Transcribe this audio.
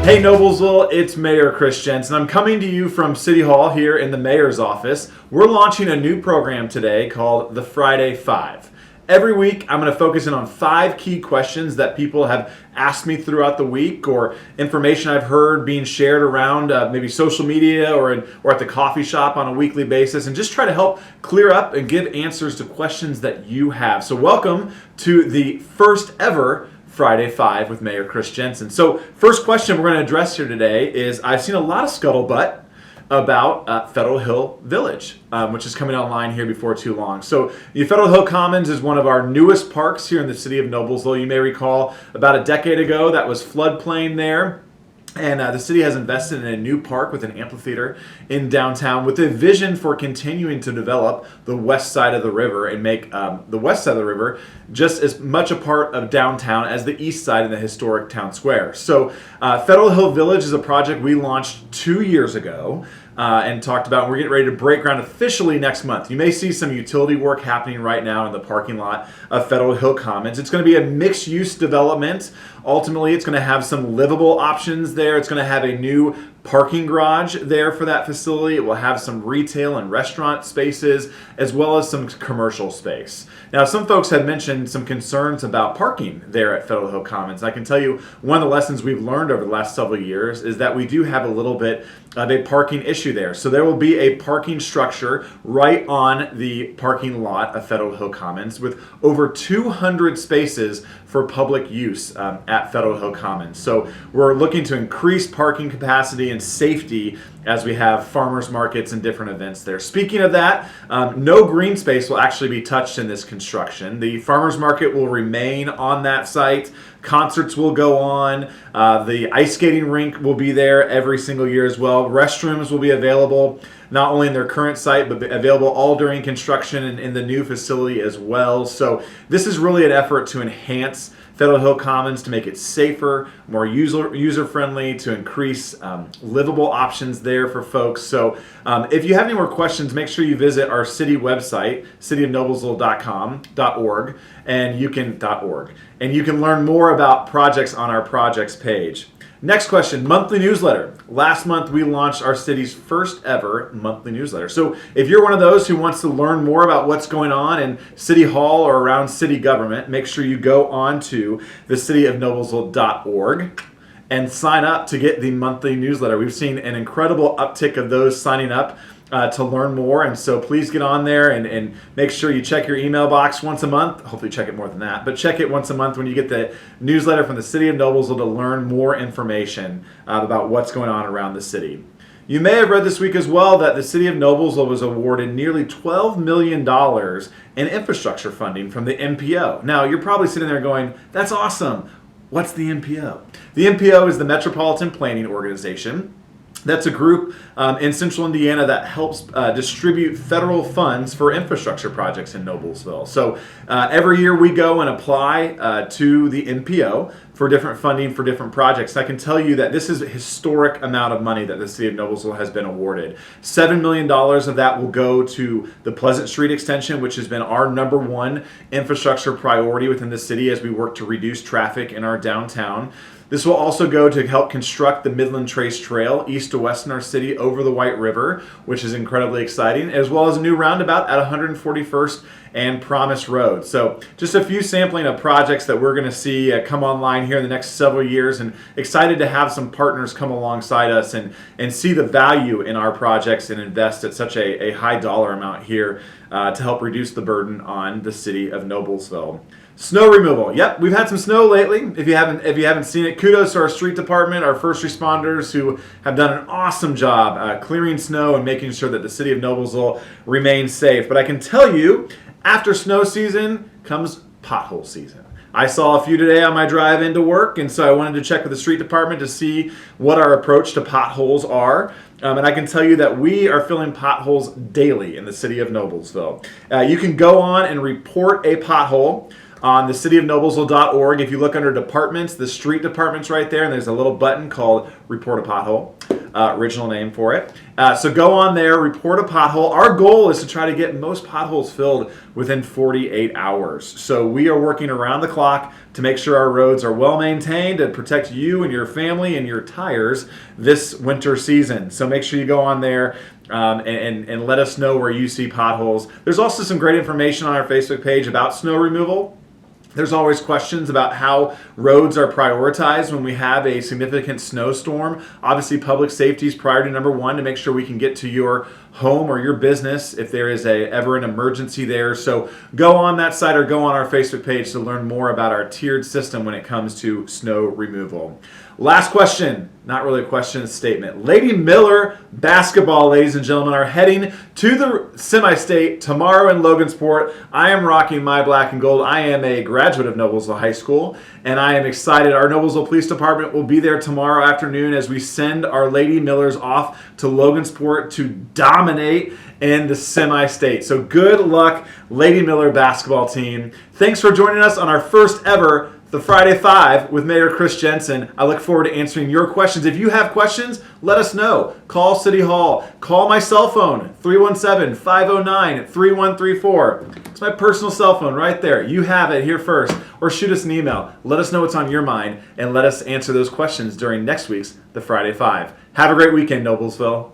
Hey Noblesville, it's Mayor Chris Jensen. I'm coming to you from City Hall here in the Mayor's office. We're launching a new program today called the Friday Five. Every week, I'm going to focus in on 5 key questions that people have asked me throughout the week, or information I've heard being shared around maybe social media or at the coffee shop on a weekly basis, and just try to help clear up and give answers to questions that you have. So welcome to the first ever Friday Five with Mayor Chris Jensen. So first question we're going to address here today is, I've seen a lot of scuttlebutt about Federal Hill Village, which is coming online here before too long. So the Federal Hill Commons is one of our newest parks here in the city of Noblesville. You may recall about a decade ago that was floodplain there. And the city has invested in a new park with an amphitheater in downtown with a vision for continuing to develop the west side of the river and make the west side of the river just as much a part of downtown as the east side in the historic town square. So Federal Hill Village is a project we launched 2 years ago and talked about. We're getting ready to break ground officially next month. You may see some utility work happening right now in the parking lot of Federal Hill Commons. It's going to be a mixed-use development. Ultimately, it's going to have some livable options there. It's going to have a new parking garage there for that facility. It will have some retail and restaurant spaces, as well as some commercial space. Now, some folks have mentioned some concerns about parking there at Federal Hill Commons. I can tell you one of the lessons we've learned over the last several years is that we do have a little bit of a parking issue there. So there will be a parking structure right on the parking lot of Federal Hill Commons with over 200 spaces for public use at Federal Hill Commons. So we're looking to increase parking capacity and safety as we have farmers markets and different events there. Speaking of that, no green space will actually be touched in this construction. The farmers market will remain on that site. Concerts will go on. The ice skating rink will be there every single year as well. Restrooms will be available, not only in their current site, but available all during construction and in the new facility as well. So this is really an effort to enhance Federal Hill Commons, to make it safer, more user-friendly, to increase livable options there for folks. So if you have any more questions, make sure you visit our city website, cityofnoblesville.org, and you can learn more about projects on our projects page. Next question, monthly newsletter. Last month we launched our city's first ever monthly newsletter. So if you're one of those who wants to learn more about what's going on in City Hall or around city government, make sure you go on to thecityofnoblesville.org and sign up to get the monthly newsletter. We've seen an incredible uptick of those signing up to learn more, and so please get on there and make sure you check your email box once a month. Hopefully check it more than that, but check it once a month when you get the newsletter from the City of Noblesville to learn more information about what's going on around the city. You may have read this week as well that the City of Noblesville was awarded nearly $12 million in infrastructure funding from the MPO. Now, you're probably sitting there going, that's awesome. What's the MPO? The MPO is the Metropolitan Planning Organization. That's a group in central Indiana that helps distribute federal funds for infrastructure projects in Noblesville. So every year we go and apply to the MPO for different funding for different projects. I can tell you that this is a historic amount of money that the city of Noblesville has been awarded. $7 million of that will go to the Pleasant Street extension, which has been our number one infrastructure priority within the city as we work to reduce traffic in our downtown. This will also go to help construct the Midland Trace Trail east to west in our city over the White River, which is incredibly exciting, as well as a new roundabout at 141st and Promise Road. So just a few sampling of projects that we're going to see come online here in the next several years, and excited to have some partners come alongside us and see the value in our projects and invest at such a high dollar amount here to help reduce the burden on the city of Noblesville. Snow removal. Yep, we've had some snow lately. If you haven't seen it, kudos to our street department, our first responders who have done an awesome job clearing snow and making sure that the city of Noblesville remains safe. But I can tell you, after snow season comes pothole season. I saw a few today on my drive into work, and so I wanted to check with the street department to see what our approach to potholes are. And I can tell you that we are filling potholes daily in the city of Noblesville. You can go on and report a pothole on the cityofnoblesville.org. If you look under departments, the street department's right there, and there's a little button called Report a Pothole. original name for it. So go on there, report a pothole. Our goal is to try to get most potholes filled within 48 hours. So we are working around the clock to make sure our roads are well maintained and protect you and your family and your tires this winter season. So make sure you go on there and let us know where you see potholes. There's also some great information on our Facebook page about snow removal. There's always questions about how roads are prioritized when we have a significant snowstorm. Obviously, public safety is priority number one to make sure we can get to your home or your business if there is ever an emergency there. So go on that site or go on our Facebook page to learn more about our tiered system when it comes to snow removal. Last question, not really a question, a statement. Lady Miller basketball, ladies and gentlemen, are heading to the semi-state tomorrow in Logansport. I am rocking my black and gold. I am a graduate of Noblesville High School, and I am excited. Our Noblesville Police Department will be there tomorrow afternoon as we send our Lady Millers off to Logansport to dominate in the semi-state. So good luck, Lady Miller basketball team. Thanks for joining us on our first ever The Friday Five with Mayor Chris Jensen. I look forward to answering your questions. If you have questions, let us know. Call City Hall. Call my cell phone, 317-509-3134. It's my personal cell phone right there. You have it here first. Or shoot us an email. Let us know what's on your mind, and let us answer those questions during next week's The Friday Five. Have a great weekend, Noblesville.